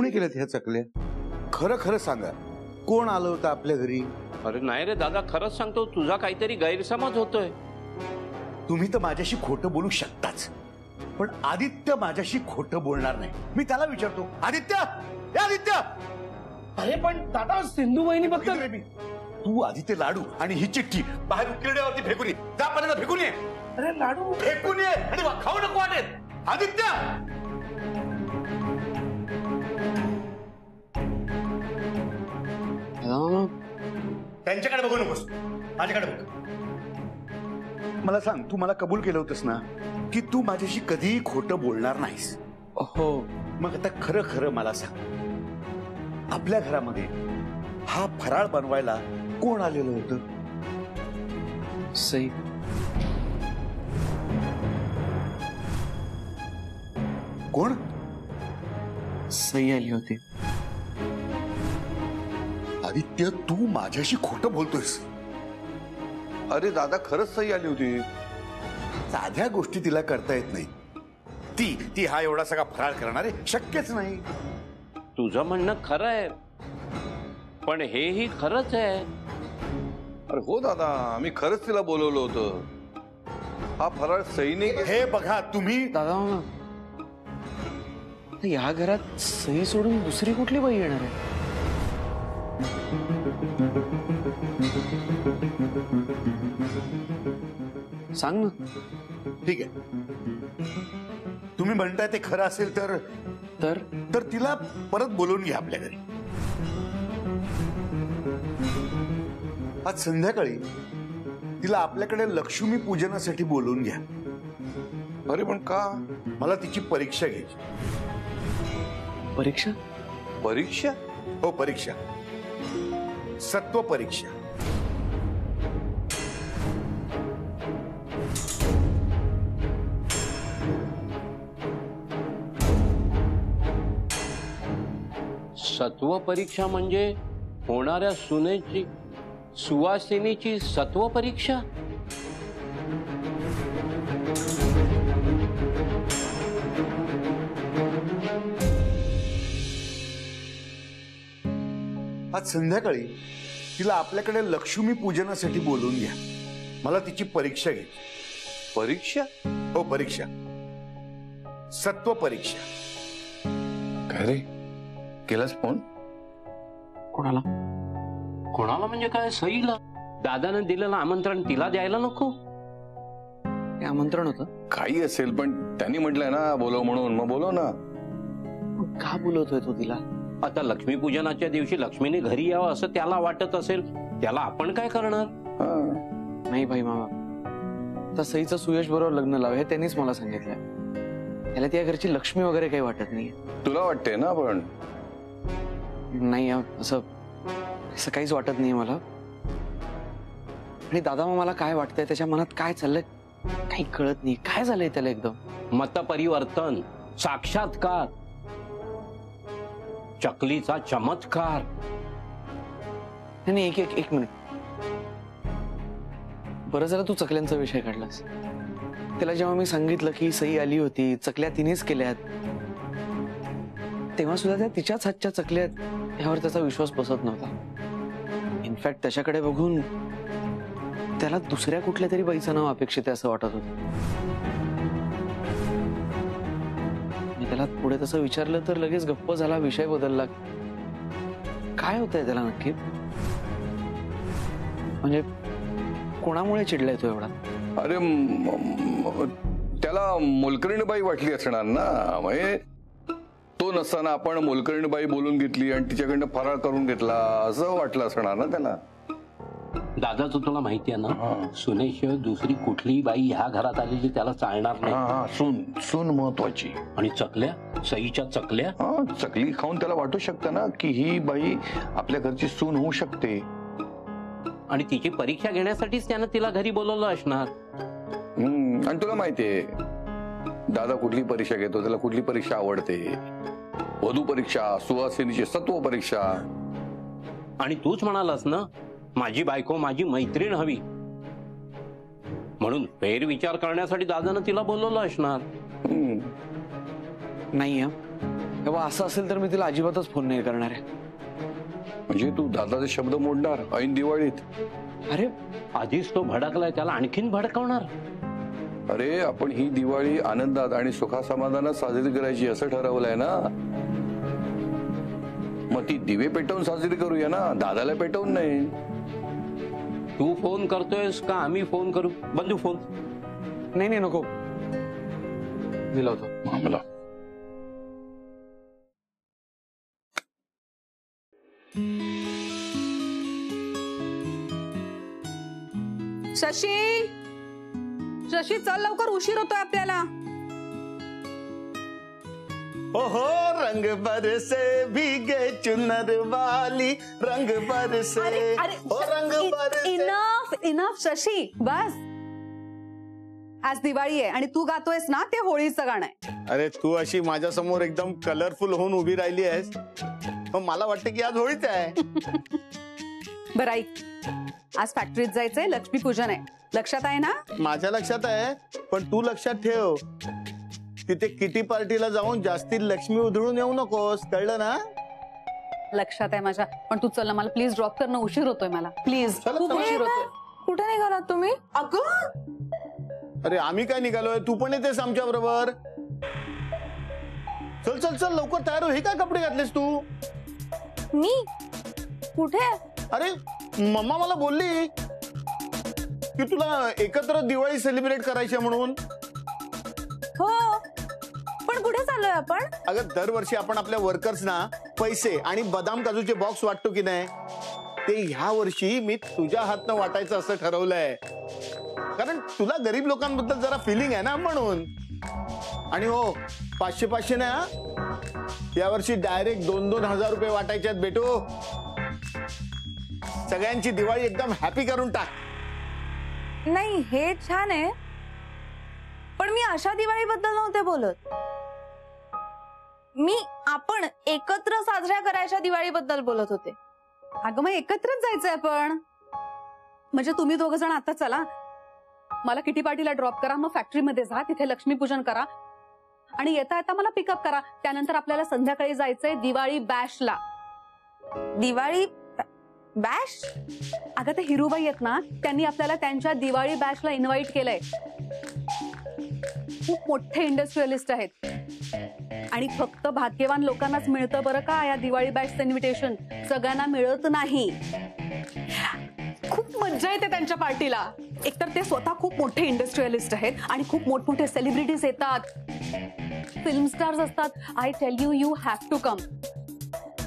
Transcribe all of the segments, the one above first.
कुणी केल्यात ह्या चकल्या? खरं खरं सांगा, कोण आलं होतं आपल्या घरी? अरे नाही रे दादा, खरंच सांगतो, तुझा काहीतरी गैरसमज होतोय. तुम्ही तर माझ्याशी खोटं बोलू शकताच, पण आदित्य माझ्याशी खोटं बोलणार नाही. मी त्याला विचारतो, आदित्य, आदित्य. अरे पण दादा, सिंधू वहिनीबद्दल मी तू आदित्य लाडू आणि ही चिठ्ठी बाहेर किरड्यावरती फेकून ये. जा पाण्याला फेकून ये. अरे लाडू फेकून ये आणि खाऊ नको वाटेल. आदित्य, त्यांच्याकडे बघू नकोस, माझ्याकडे बघ. मला सांग, तू मला कबूल केलं होतंस ना की तू माझ्याशी कधीही खोटं बोलणार नाहीस? हो. मग आता खरं खरं मला सांग, आपल्या घरामध्ये हा फराळ बनवायला कोण आलेलं होतं? सई. कोण? सई आली होती. आदित्य, तू माझ्याशी खोटं बोलतोयस. अरे दादा, खरंच सई आली होती. साध्या गोष्टी तिला करता येत नाही. ती हा एवढा सगळा फराळ करणार आहे? शक्यच नाही. तुझं म्हणणं खरं आहे, पण हेही खरंच आहे. अरे हो दादा, आम्ही खरंच तिला बोलवलं होतं. हा फराळ सईने. हे बघा तुम्ही. दादा, या घरात सई सोडून दुसरी कुठली बाई येणार आहे? सांग ना. ठीक आहे, तुम्ही म्हणताय ते खरं असेल तर तर तर तिला परत बोलवून घ्या आपल्या घरी. आज संध्याकाळी तिला आपल्याकडे लक्ष्मी पूजनासाठी बोलवून घ्या. अरे पण का? मला तिची परीक्षा घ्यायची. परीक्षा? परीक्षा? हो, परीक्षा. सत्व परीक्षा. सत्व परीक्षा म्हणजे होणाऱ्या सुनेची, सुवासिनीची सत्व परीक्षा? आज संध्याकाळी तिला आपल्याकडे लक्ष्मी पूजनासाठी बोलवून घ्या. मला तिची परीक्षा घ्यायची. परीक्षा? हो, परीक्षा. सत्व परीक्षा. काय रे, केलास फोन? कोणाला? कोणाला म्हणजे काय? सईला. दादाने दिलेलं आमंत्रण तिला द्यायला नको? हे आमंत्रण होतं? काही असेल, पण त्यांनी म्हटलंय ना बोलव म्हणून, मग बोलव ना. का बोलवतोय तो तिला? आता लक्ष्मीपूजनाच्या दिवशी लक्ष्मीने घरी यावं असं त्याला वाटत असेल, त्याला आपण काय करणार? नाही भाई मामा, तर सईचं सुयश बरोबर लग्न लाव हे त्यांनीच मला सांगितलंय. त्याला त्या घरची लक्ष्मी वगैरे काही वाटत नाही. तुला वाटतंय ना? पण नाही, असं काहीच वाटत नाही मला. आणि दादा, मग मला काय वाटतंय, त्याच्या मनात काय चाललंय काही कळत नाही. काय झालंय त्याला एकदम? मतपरिवर्तन, साक्षात्कार, चकलीचा चमत्कार. नाही, एक मिनिट. बरं झालं तू चकल्यांचा विषय काढलास. त्याला जेव्हा मी सांगितलं की सई आली होती, चकल्या तिनेच केल्यात, तेव्हा सुद्धा त्या तिच्याच हातच्या चकल्यात यावर त्याचा विश्वास बसत नव्हता. इनफॅक्ट त्याच्याकडे बघून त्याला दुसऱ्या कुठल्या तरी बाईचं नाव अपेक्षित आहे असं वाटत होतं. मी त्याला पुढे तसं विचारलं तर लगेच गप्प झाला, विषय बदलला. काय होतंय त्याला नक्की? म्हणजे कोणामुळे चिडलाय तो एवढा? अरे त्याला मोलकरणीबाई वाटली असणार ना. म्हणजे तो नसताना आपण मोलकरणीबाई बोलून घेतली आणि तिच्याकडनं फराळ करून घेतला असं वाटलं असणार ना त्याला. दादाचं तुला माहिती आहे ना, सुनेशिवाय दुसरी कुठलीही बाई ह्या घरात आलेली त्याला चालणार नाही. सून महत्वाची. आणि चकल्या, सईच्या चकल्या. चकली खाऊन त्याला वाटू शकतं ना की ही बाई आपल्या घरची सून होऊ शकते. आणि तिची परीक्षा घेण्यासाठीच त्यानं तिला घरी बोलवलं असणार. आणि तुला माहितीये दादा कुठली परीक्षा घेतो, त्याला कुठली परीक्षा आवडते? वधू परीक्षा, सुवासिनीची सत्व परीक्षा. आणि तूच म्हणालास ना, माझी बायको माझी मैत्रीण हवी, म्हणून फेरविचार करण्यासाठी दादानं तिला बोलवलं असणार. नाही, तेव्हा असं असेल तर मी तिला अजिबातच फोन नाही करणार आहे. म्हणजे तू दादाचे शब्द मोडणार ऐन दिवाळीत? अरे आधीच तो भडकलाय, त्याला आणखीन भडकवणार. अरे आपण ही दिवाळी आनंदात आणि सुखासमाधानात साजरी करायची असं ठरवलंय ना. मग ती दिवे पेटवून साजरी करूया ना, दादाला पेटवून नाही. तू फोन करतोयस का आम्ही फोन करू? बंधू फोन. नाही नाही नको, दिला होता मला शशी, शशी चल लवकर, उशीर होतोय आपल्याला. ओहो रंग बरसे भीगे चुनर वाली, रंग बरसे. ओ रंग बरसे. इनफ इनफ शशी, बस. आज दिवाळी आहे आणि तू गातोयस ना ते होळीचं गाणं आहे. अरे तू अशी माझ्या समोर एकदम कलरफुल होऊन उभी राहिली आहेस, मग मला वाटतं की आज होळीच आहे. बरं ऐक, आज फॅक्टरीत जायचंय, लक्ष्मीपूजन आहे, लक्षात आहे ना? माझ्या लक्षात आहे, पण तू लक्षात ठेव तिथे किटी पार्टीला जाऊन जास्ती लक्ष्मी उधळून येऊ नकोस, कळलं ना? लक्षात आहे माझ्या, पण तू चल ना, मला प्लीज ड्रॉप कर ना, उशीर होतोय मला, प्लीज. खूप उशीर होतोय. कुठे निघालात तुम्ही? अगं अरे आम्ही काय निघालोय, तू पण येतेस आमच्या बरोबर. चल चल चल लवकर तयार हो. हे काय कपडे घातलेस तू? मी कुठे? अरे मम्मा मला बोलली की तुला एकत्र दिवाळी सेलिब्रेट करायची म्हणून. हो, पण कुठे चाललोय आपण? अगं दरवर्षी आपण आपल्या वर्कर्सना पैसे आणि बदाम काजूचे बॉक्स वाटतो की नाही, ते ह्या वर्षी मी तुझ्या हातनं वाटायचं असं ठरवलंय. कारण तुला गरीब लोकांबद्दल जरा फिलिंग आहे ना म्हणून. आणि हो 500-500 नाही, यावर्षी डायरेक्ट 2-2 हजार रुपये वाटायचे आहेत बेटू. सगळ्यांची दिवाळी एकदम हॅपी करून टाक. नाही हे छान आहे, पण मी अशा दिवाळीबद्दल नव्हते बोलत. मी आपण एकत्र साजऱ्या करायच्या दिवाळीबद्दल बोलत होते. अगं मग एकत्रच जायचंय आपण. म्हणजे तुम्ही दोघ जण आता चला, मला किटी पार्टीला ड्रॉप करा, मग फॅक्टरीमध्ये जा, तिथे लक्ष्मीपूजन करा आणि येता येता मला पिकअप करा. त्यानंतर आपल्याला संध्याकाळी जायचंय दिवाळी बॅशला. दिवाळी बॅश? अगं ते हिरूबाई आहेत ना, त्यांनी आपल्याला त्यांच्या दिवाळी बॅशला इन्व्हाइट केलंय. खूप मोठे इंडस्ट्रियलिस्ट आहेत आणि फक्त भाग्यवान लोकांनाच मिळतं बरं का या दिवाळी बॅशचं इन्व्हिटेशन, सगळ्यांना मिळत नाही. खूप मज्जा येते त्यांच्या पार्टीला. एकतर ते स्वतः खूप मोठे इंडस्ट्रियलिस्ट आहेत आणि खूप मोठमोठे सेलिब्रिटीज येतात, फिल्म स्टार्स असतात. I tell you, you have to come.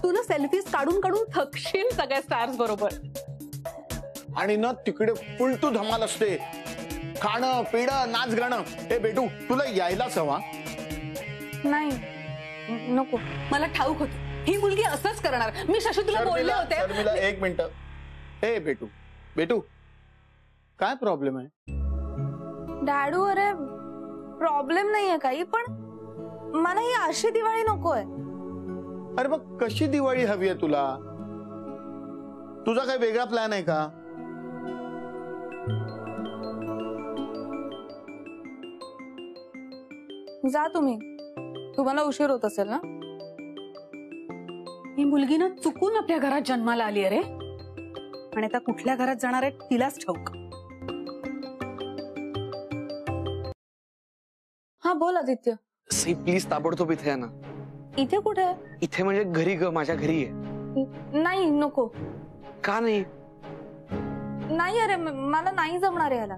तू ना सेल्फीज काढून काढून थकशील सगळ्या स्टार्स बरोबर. आणि ना तिकडे फुल टू धमाल असते, खाणं पिणं नाच गाणं. हे बेटू तुला यायलाच हवा. नाही नको, मला ठाऊक होत ही मुलगी असंच करणार. मी शशी तुला बोलले होते. शर्मिला एक मिनिट. हे बेटू बेटू काय प्रॉब्लेम आहे? डॅडू अरे प्रॉब्लेम नाहीये काही, पण मला ही अशी दिवाळी नकोय. अरे मग कशी दिवाळी हवी आहे तुला? तुझा काही वेगळा प्लॅन आहे का? जा तुम्ही, तुम्हाला उशीर होत असेल ना. ही मुलगी ना चुकून आपल्या घरात जन्माला आली अरे, आणि आता कुठल्या घरात जाणार आहे तिलाच ठाऊक. हा बोल आदित्य. सई प्लीज ताबडतोब इथे आहे ना. इथे कुठे? इथे म्हणजे घरी ग, माझ्या घरी आहे. नाही नको. का नाही? नाही अरे मला नाही जमणार यायला.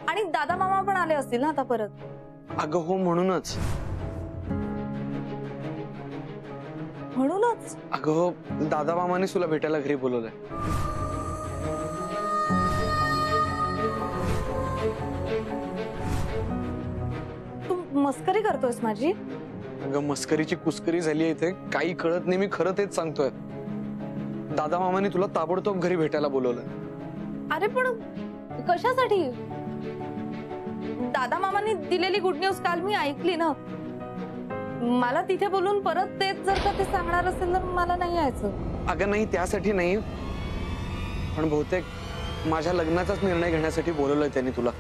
आणि दादा मामा पण आले असतील ना आता परत. अगं हो म्हणूनच. म्हणूनच अगं हो, दादा मामाने तुला भेटायला घरी बोलवलंय. तू मस्करी करतोयस माझी? अगं मस्करीची कुस्करी झाली आहे इथे, काही कळत नाही. मी खरं तेच सांगतोय. दादा मामाने तुला ताबडतोब घरी भेटायला बोलवलंय. अरे पण कशासाठी? दादा मामांनी दिलेली गुड न्यूज काल मी ऐकली ना. मला तिथे बोलून परत तेच जर का ते सांगणार असेल तर मला नाही यायचं. अगं नाही त्यासाठी नाही, पण बहुतेक माझ्या लग्नाचाच निर्णय घेण्यासाठी बोलवलंय त्यांनी तुला.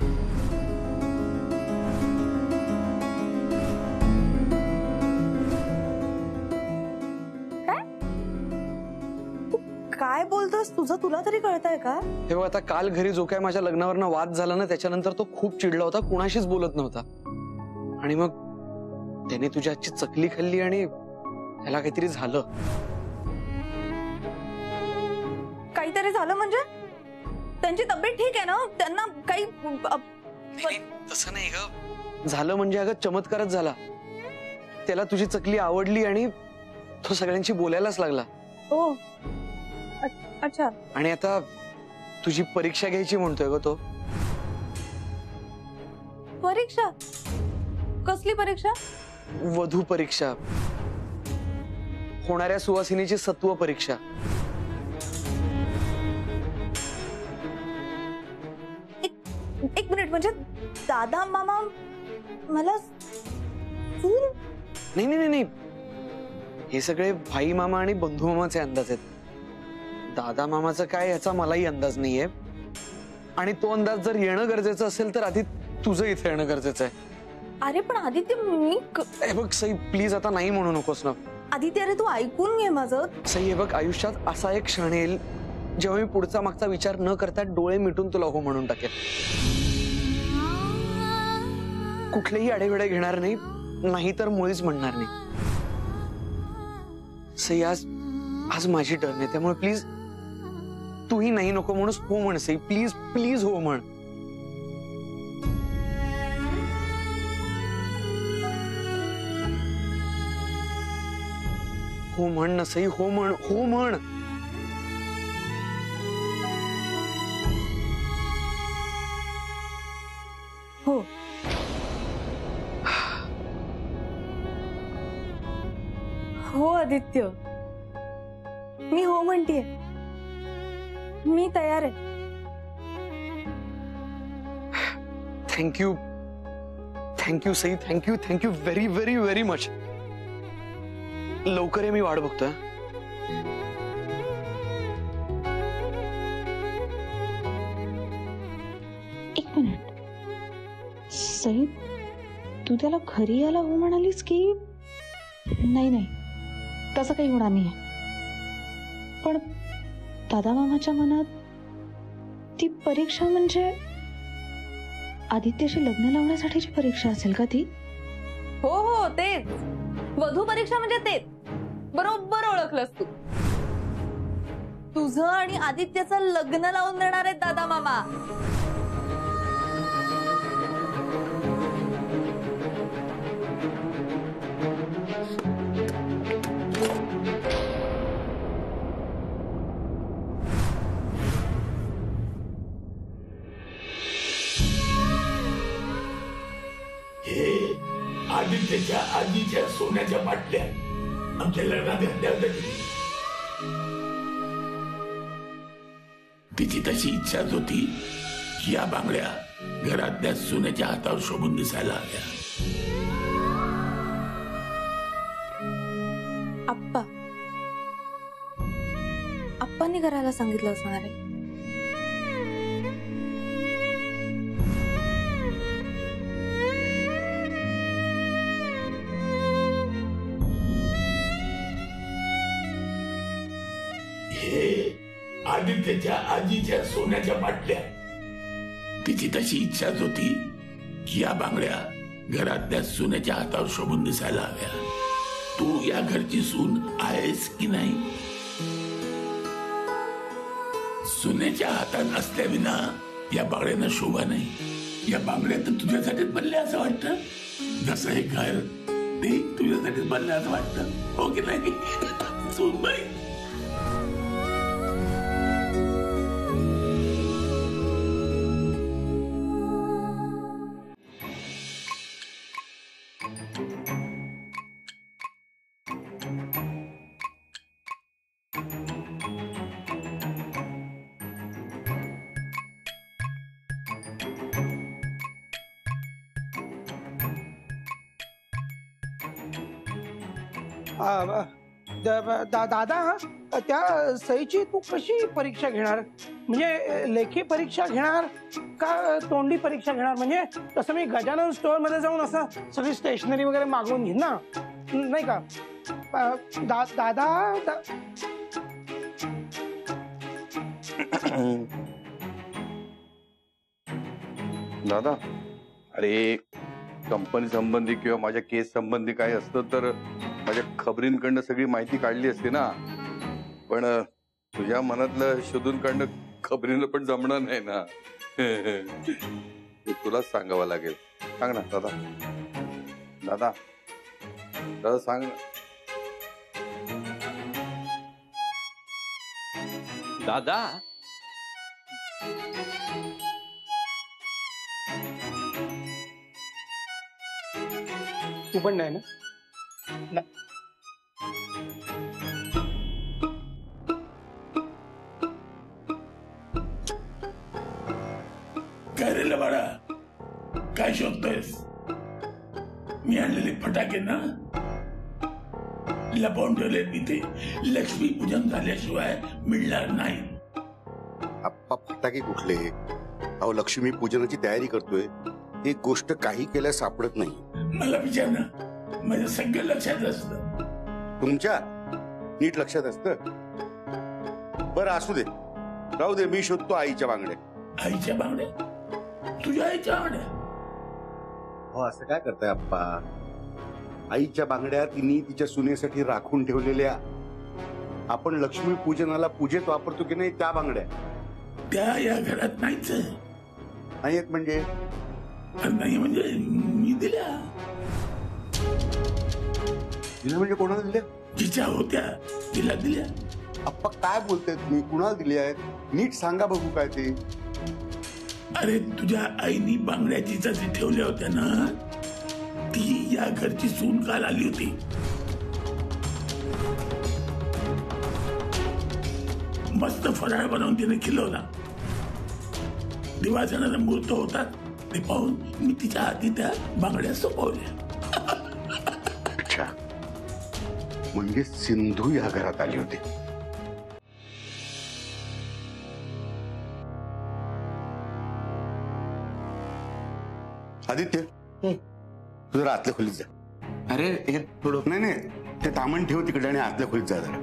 काय बोलतोस? तुला तरी कळतंय का? हे बघ, आता काल घरी जो काय माझ्या लग्नावरनं वाद झाला ना, त्याच्यानंतर तो खूप चिडला होता, कुणाशीच बोलत नव्हता. आणि मग त्याने तुझ्या हातची चकली खाल्ली आणि त्याला काहीतरी झालं. काहीतरी झालं म्हणजे? त्यांची तब्येत ठीक आहे ना? त्यांना काही तसं नाही ग. झालं म्हणजे अगं चमत्कारच झाला. त्याला तुझी चकली आवडली आणि तो सगळ्यांशी बोलायलाच लागला. हो, अच्छा. आणि आता तुझी परीक्षा घ्यायची म्हणतोय ग तो. परीक्षा? कसली परीक्षा? वधू परीक्षा, होणाऱ्या सुवासिनीची सत्व परीक्षा. एक मिनिट, म्हणजे दादा मामा मला सून? नाही नाही नाही, हे सगळे भाई मामा आणि बंधू मामाचे अंदाज आहेत. दादा मामाचं काय याचा मलाही अंदाज नाहीये. आणि तो अंदाज जर येणं गरजेचं असेल तर आधी तुझं इथे येणं गरजेचं आहे. अरे पण आदित्य, हे बघ सई, प्लीज आता नाही म्हणू नकोस ना. आदित्य, अरे तू ऐकून घे माझं. सई, हे बघ, आयुष्यात असा एक क्षण येईल जेव्हा मी पुढचा मागचा विचार न करता डोळे मिटून तुला हो म्हणून टाकेल. कुठलेही आडेवेडे घेणार नाही, नाही तर मुळीच म्हणणार नाही. सई, आज माझी टर्न आहे, त्यामुळे प्लीज तूही नाही नको म्हणून हो म्हण. सई, प्लीज प्लीज हो म्हण. हो म्हण ना सई, हो म्हण, हो म्हण. हो. हो आदित्य, मी हो म्हणतीये. मी तयार आहे. Thank you thank you Sai, thank you thank you very very very much. लवकर आहे, मी वाट बघतोय. एक मिनिट सई, तू त्याला घरी यायला हो म्हणालीस की नाही? तसं काही होणार नाहीये. पण दादा मामाच्या मनात ती परीक्षा म्हणजे आदित्यशी लग्न लावण्यासाठीची परीक्षा असेल का ती? हो हो, तेच. वधू परीक्षा म्हणजे तेच. बरोबर ओळखलंस तू. तुझं आणि आदित्यचं लग्न लावून देणार आहेत दादा मामा. आदित्यच्या आजीच्या सोन्याच्या बाटल्या आमच्या लग्नात घातल्या होत्या. तिची तशी इच्छाच होती की या बांगड्या घरातल्या सोन्याच्या हातावर शोभून दिसायला हव्या. आप्पांनी करायला सांगितलं असणार आहे. आदित्यच्या आजीच्या सोन्याच्या बाटल्या. तिची तशी इच्छाच होती की या बांगड्या घरातल्या सोन्याच्या हातावर शोभून दिसायला हव्या. तू या घरची सून आहेस की नाही? सोन्याच्या हातात असल्याविना या बांगड्यांना शोभा नाही. या बांगड्या तर तुझ्यासाठीच बनल्या असं वाटतं. जसं हे घर ते तुझ्यासाठीच बनलं असं वाटतं, हो की नाही सूनबाई? दादा, त्या सईची तू कशी परीक्षा घेणार? म्हणजे लेखी परीक्षा घेणार का तोंडी परीक्षा घेणार? म्हणजे तसं मी गजानन स्टोअर मध्ये जाऊन असं सगळी स्टेशनरी वगैरे मागवून घेईन ना, नाही का? दादा दादा, अरे कंपनी संबंधी किंवा माझ्या केस संबंधी काही असतं तर माझ्या खबरींकडनं सगळी माहिती काढली असते ना. पण तुझ्या मनातलं शोधून काढणं खबरीनं पण जमणार नाही ना. ते तुलाच सांगावं लागेल. सांग ना दादा. दादा दादा सांग ना. दादा, तू पण नाही ना? काय रे बाळा, काय शोधतोयस? मी आणलेले फटाके ना लपवून ठेवले तिथे. लक्ष्मी पूजन झाल्याशिवाय मिळणार नाही. आप्पा फटाके कुठले? अहो लक्ष्मी पूजनाची तयारी करतोय. एक गोष्ट काही केल्या सापडत नाही. मला विचार ना, माझ्या सगळं लक्षात असतं. तुमच्या नीट लक्षात असतं. बरं असू दे, राहू दे. मी शोधतो आईच्या बांगड्या. आईच्या बांगड्या? तुझ्या आईच्या बांगड्या? हो असं काय करताय आप्पा? आईच्या बांगड्या तिने तिच्या सुनेसाठी राखून ठेवलेल्या. आपण लक्ष्मी पूजनाला पूजेत वापरतो की नाही त्या बांगड्या. त्या या घरात नाहीच. नाहीत म्हणजे? नाही म्हणजे मी दिल्या. दिल्या म्हणजे कोणाला दिल्या? जिच्या होत्या तिला दिल्या. आप्पा काय बोलताय तुम्ही? कुणाला दिल्या आहेत? नीट सांगा बघू काय ते. अरे तुझ्या आईनी बांगड्या जिच्याची ठेवल्या होत्या ना, ती या घरची सून काल आली होती. मस्त फराळ बनवून तिने खिलवला. दिवाळसणाचा मुहूर्त होता ते पाहून मी तिच्या हाती त्या बांगड्या सोपवल्या. अच्छा, म्हणजे सिंधू या घरात आली होती. आदित्य, तू जरा आतल्या खोलीत जा. अरे हे थोडं नाही नाही, ते तामण ठेव तिकडे आणि आतल्या खोलीत जा जरा.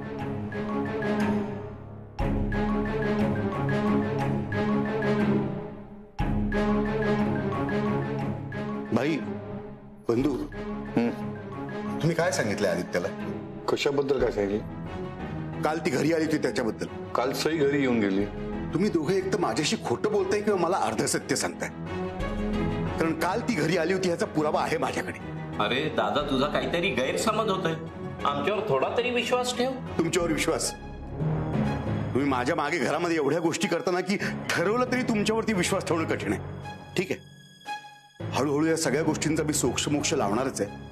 भाई बंधू, तुम्ही काय सांगितलं आदित्यला? कशाबद्दल काय सांगितलं? काल ती घरी आली होती त्याच्याबद्दल. काल सई घरी येऊन गेली. तुम्ही दोघे एक तर माझ्याशी खोटं बोलताय किंवा मला अर्ध सत्य सांगताय. कारण काल ती घरी आली होती ह्याचा पुरावा आहे माझ्याकडे. अरे दादा, तुझा काहीतरी गैरसमज होतोय. आमच्यावर थोडा तरी विश्वास ठेव. तुमच्यावर विश्वास? तुम्ही माझ्या मागे घरामध्ये एवढ्या गोष्टी करताना की ठरवलं तरी तुमच्यावरती विश्वास ठेवणं कठीण आहे. ठीक आहे, हळूहळू या सगळ्या गोष्टींचा मी सोक्षमोक्ष लावणारच आहे.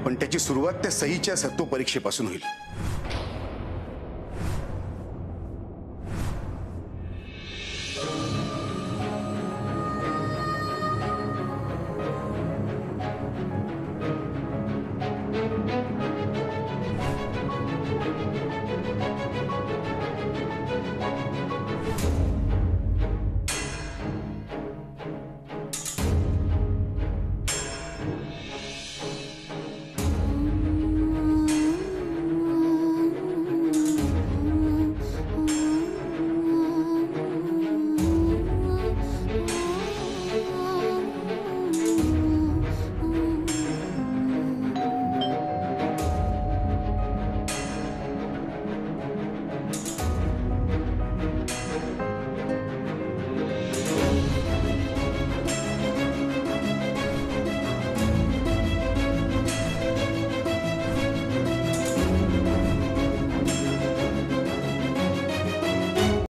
पण त्याची सुरुवात त्या सहीच्या सत्व परीक्षेपासून होईल.